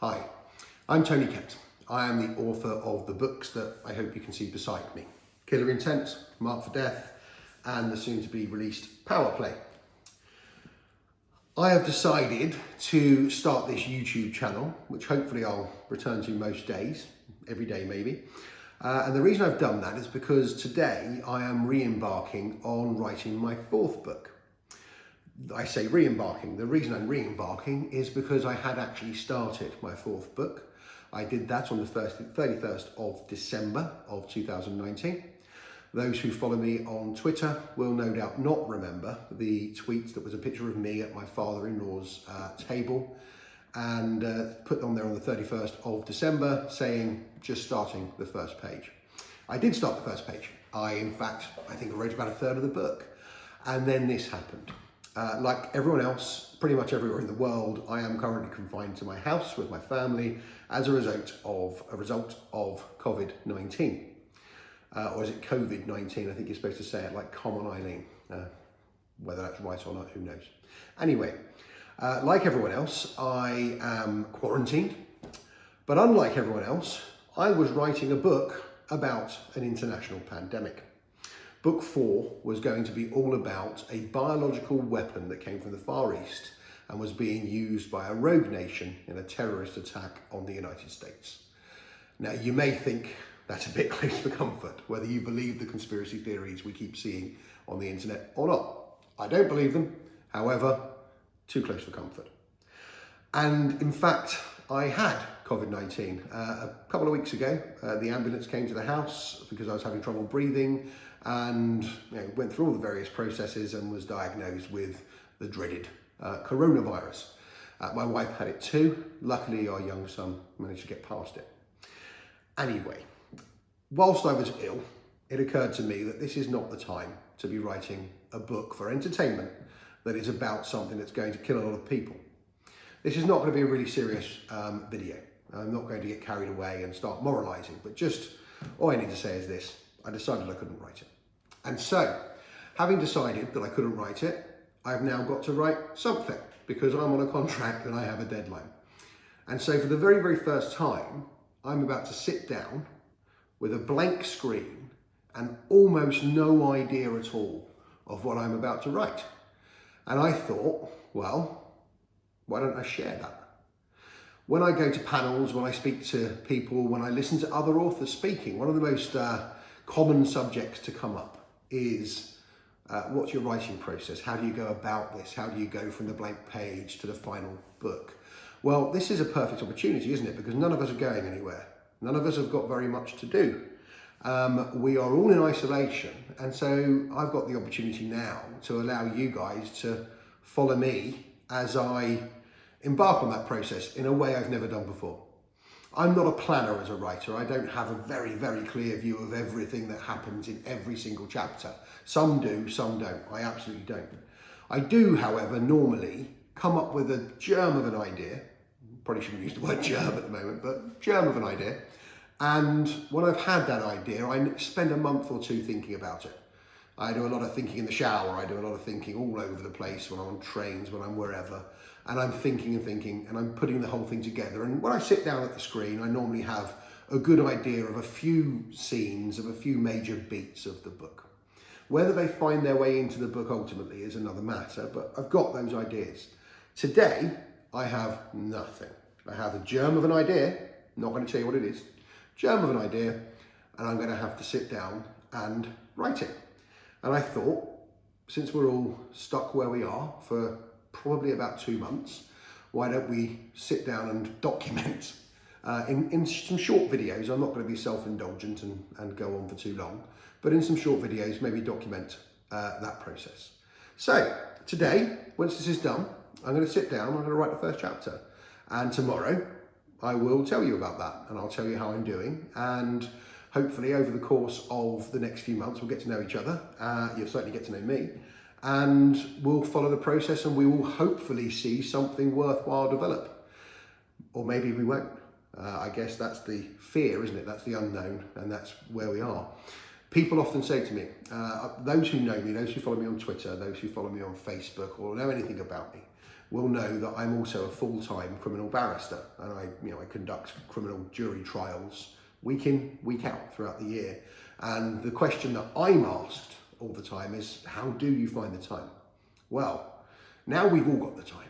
Hi, I'm Tony Kent. I am the author of the books that I hope you can see beside me. Killer Intent, Marked for Death, and the soon-to-be released Power Play. I have decided to start this YouTube channel, which hopefully I'll return to most days, every day maybe. And the reason I've done that is because today I am re-embarking on writing my fourth book. I say re-embarking. The reason I'm re-embarking is because I had actually started my fourth book. I did that on the 31st of December of 2019. Those who follow me on Twitter will no doubt not remember the tweet that was a picture of me at my father-in-law's table and put on there on the 31st of December saying, just starting the first page. I did start the first page. In fact, I think I wrote about a third of the book. And then this happened. Like everyone else, pretty much everywhere in the world, I am currently confined to my house with my family as a result of COVID-19. Or is it COVID-19? I think you're supposed to say it like Common Eileen. Whether that's right or not, who knows. Anyway, like everyone else, I am quarantined. But unlike everyone else, I was writing a book about an international pandemic. Book 4 was going to be all about a biological weapon that came from the Far East and was being used by a rogue nation in a terrorist attack on the United States. Now, you may think that's a bit close for comfort, whether you believe the conspiracy theories we keep seeing on the internet or not. I don't believe them, however, too close for comfort. And in fact, I had COVID-19 a couple of weeks ago. The ambulance came to the house because I was having trouble breathing and went through all the various processes and was diagnosed with the dreaded coronavirus. My wife had it too. Luckily, our young son managed to get past it. Anyway, whilst I was ill, it occurred to me that this is not the time to be writing a book for entertainment that is about something that's going to kill a lot of people. This is not going to be a really serious video. I'm not going to get carried away and start moralizing, but just all I need to say is this. I decided I couldn't write it. And so, having decided that I couldn't write it, I've now got to write something because I'm on a contract and I have a deadline. And so for the very, very first time, I'm about to sit down with a blank screen and almost no idea at all of what I'm about to write. And I thought, well, why don't I share that? When I go to panels, when I speak to people, when I listen to other authors speaking, one of the most common subjects to come up is what's your writing process? How do you go about this? How do you go from the blank page to the final book? Well, this is a perfect opportunity, isn't it? Because none of us are going anywhere. None of us have got very much to do. We are all in isolation. And so I've got the opportunity now to allow you guys to follow me as I embark on that process in a way I've never done before. I'm not a planner as a writer. I don't have a very, very clear view of everything that happens in every single chapter. Some do, some don't. I absolutely don't. I do, however, normally come up with a germ of an idea. Probably shouldn't use the word germ at the moment, but germ of an idea. And when I've had that idea, I spend a month or two thinking about it. I do a lot of thinking in the shower. I do a lot of thinking all over the place when I'm on trains, when I'm wherever. And I'm thinking and thinking, and I'm putting the whole thing together. And when I sit down at the screen, I normally have a good idea of a few scenes, of a few major beats of the book. Whether they find their way into the book ultimately is another matter, but I've got those ideas. Today, I have nothing. I have a germ of an idea, not going to tell you what it is, germ of an idea, and I'm going to have to sit down and write it. And I thought, since we're all stuck where we are for probably about 2 months, why don't we sit down and document in some short videos. I'm not going to be self-indulgent and go on for too long, but in some short videos, maybe document that process. So today, once this is done, I'm going to sit down, I'm going to write the first chapter. And tomorrow, I will tell you about that and I'll tell you how I'm doing. And hopefully over the course of the next few months, we'll get to know each other. You'll certainly get to know me. And we'll follow the process and we will hopefully see something worthwhile develop. Or maybe we won't. I guess that's the fear, isn't it? That's the unknown, and that's where we are. People often say to me, those who know me, those who follow me on Twitter, those who follow me on Facebook or know anything about me, will know that I'm also a full-time criminal barrister, and I conduct criminal jury trials week in, week out throughout the year. And the question that I'm asked all the time is, how do you find the time? Well, now we've all got the time.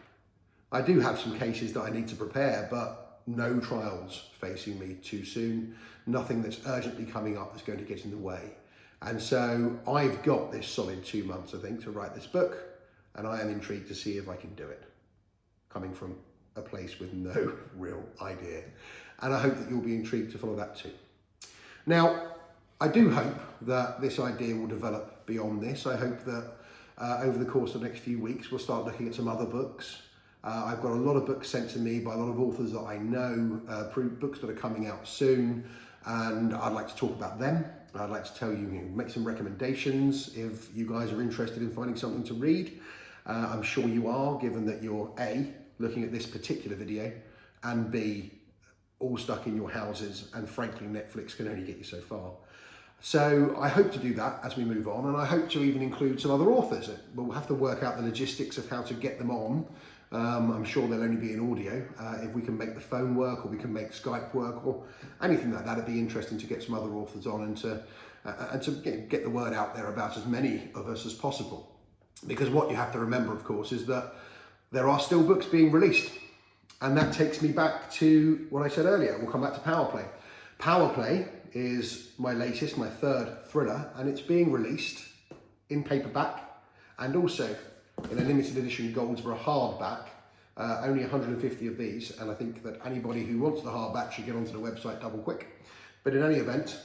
I do have some cases that I need to prepare, but no trials facing me too soon, nothing that's urgently coming up that's going to get in the way. And so I've got this solid 2 months, I think, to write this book, and I am intrigued to see if I can do it, coming from a place with no real idea. And I hope that you'll be intrigued to follow that too. Now, I do hope that this idea will develop beyond this. I hope that over the course of the next few weeks, we'll start looking at some other books. I've got a lot of books sent to me by a lot of authors that I know, books that are coming out soon, and I'd like to talk about them. I'd like to tell you, make some recommendations if you guys are interested in finding something to read. I'm sure you are, given that you're A, looking at this particular video, and B, all stuck in your houses, and frankly, Netflix can only get you so far. So I hope to do that as we move on, and I hope to even include some other authors. We'll have to work out the logistics of how to get them on. I'm sure they'll only be in audio. If we can make the phone work, or we can make Skype work, or anything like that, it'd be interesting to get some other authors on and to get the word out there about as many of us as possible. Because what you have to remember, of course, is that there are still books being released. And that takes me back to what I said earlier. We'll come back to Power Play. Power Play is my latest, my third thriller, and it's being released in paperback and also in a limited edition Goldsboro hardback, only 150 of these, and I think that anybody who wants the hardback should get onto the website double quick. But in any event,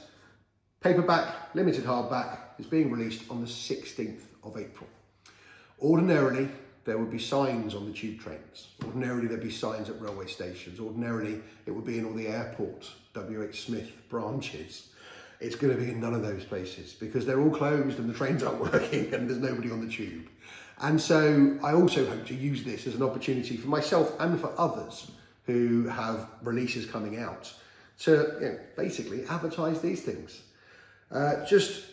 paperback, limited hardback is being released on the 16th of April. Ordinarily, there would be signs on the tube trains. Ordinarily, there'd be signs at railway stations. Ordinarily, it would be in all the airport, WH Smith branches. It's going to be in none of those places because they're all closed and the trains aren't working and there's nobody on the tube. And so I also hope to use this as an opportunity for myself and for others who have releases coming out to basically advertise these things. Just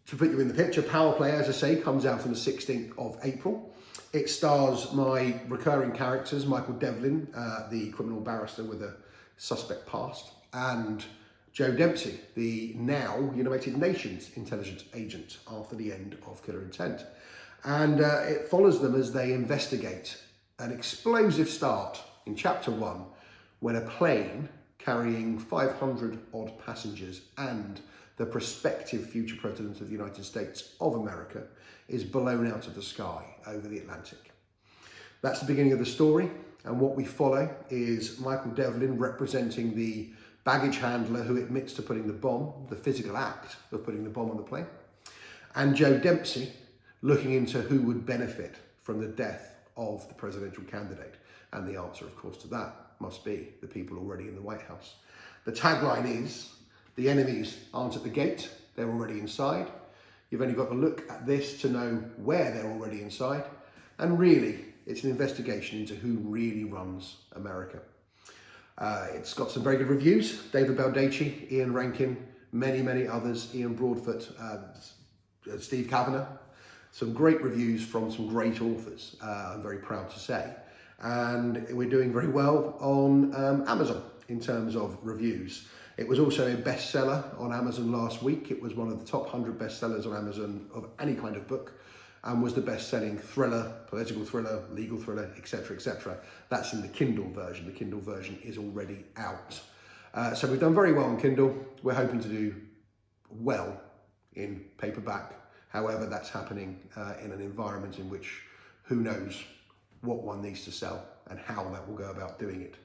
to put you in the picture, Power Play, as I say, comes out on the 16th of April. It stars my recurring characters, Michael Devlin, the criminal barrister with a suspect past, and Joe Dempsey, the now United Nations intelligence agent after the end of Killer Intent. And it follows them as they investigate an explosive start in chapter 1 when a plane carrying 500 odd passengers and the prospective future president of the United States of America is blown out of the sky over the Atlantic. That's the beginning of the story, and what we follow is Michael Devlin representing the baggage handler who admits to putting the bomb, the physical act of putting the bomb on the plane, and Joe Dempsey looking into who would benefit from the death of the presidential candidate. And the answer, of course, to that must be the people already in the White House. The tagline is, the enemies aren't at the gate, they're already inside. You've only got to look at this to know where they're already inside. And really, it's an investigation into who really runs America. It's got some very good reviews. David Baldacci, Ian Rankin, many others, Ian Broadfoot, Steve Kavanagh. Some great reviews from some great authors, I'm very proud to say. And we're doing very well on Amazon in terms of reviews. It was also a bestseller on Amazon last week. It was one of the top 100 bestsellers on Amazon of any kind of book, and was the best-selling thriller, political thriller, legal thriller, etc., etc. That's in the Kindle version. The Kindle version is already out. So we've done very well on Kindle. We're hoping to do well in paperback. However, that's happening in an environment in which who knows what one needs to sell and how that will go about doing it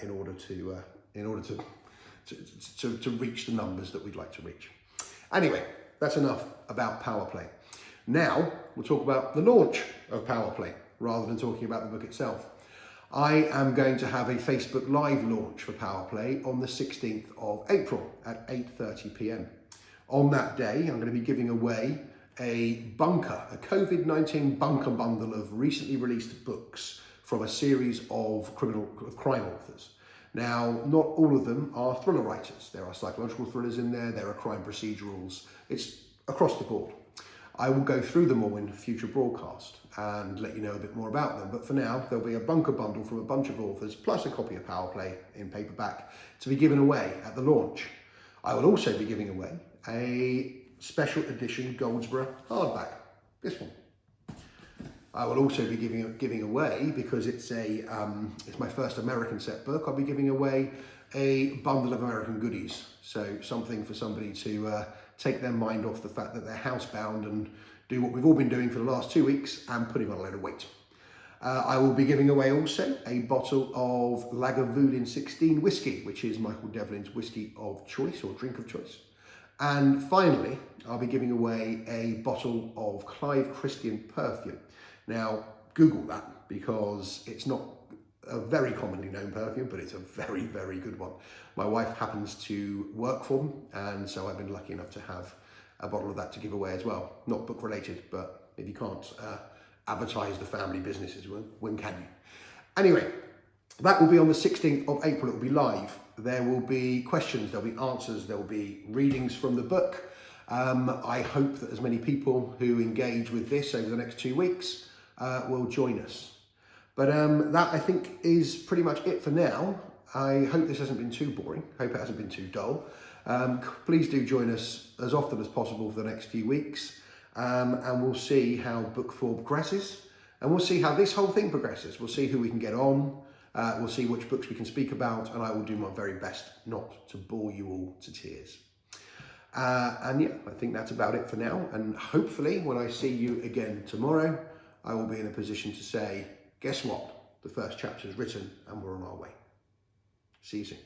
in order to reach the numbers that we'd like to reach. Anyway, that's enough about Power Play. Now we'll talk about the launch of Power Play rather than talking about the book itself. I am going to have a Facebook Live launch for Power Play on the 16th of April at 8:30 p.m. On that day, I'm going to be giving away a COVID-19 bunker bundle of recently released books from a series of crime authors. Now, not all of them are thriller writers. There are psychological thrillers in there, there are crime procedurals. It's across the board. I will go through them all in future broadcast and let you know a bit more about them. But for now, there'll be a bunker bundle from a bunch of authors, plus a copy of Power Play in paperback to be given away at the launch. I will also be giving away a special edition Goldsboro hardback, this one. I will also be giving away, because it's my first American set book, I'll be giving away a bundle of American goodies. So something for somebody to take their mind off the fact that they're housebound and do what we've all been doing for the last 2 weeks and putting on a load of weight. I will be giving away also a bottle of Lagavulin 16 whiskey, which is Michael Devlin's whiskey of choice or drink of choice. And finally, I'll be giving away a bottle of Clive Christian perfume. Now, Google that, because it's not a very commonly known perfume, but it's a very, very good one. My wife happens to work for them, and so I've been lucky enough to have a bottle of that to give away as well. Not book related, but if you can't advertise the family businesses, when can you? Anyway, that will be on the 16th of April. It will be live. There will be questions, there'll be answers, there will be readings from the book. I hope that as many people who engage with this over the next 2 weeks will join us. But that, I think, is pretty much it for now. I hope this hasn't been too boring. Hope it hasn't been too dull. Please do join us as often as possible for the next few weeks. And we'll see how book 4 progresses. And we'll see how this whole thing progresses. We'll see who we can get on. We'll see which books we can speak about. And I will do my very best not to bore you all to tears. And yeah, I think that's about it for now. And hopefully when I see you again tomorrow, I will be in a position to say, guess what? The first chapter is written and we're on our way. See you soon.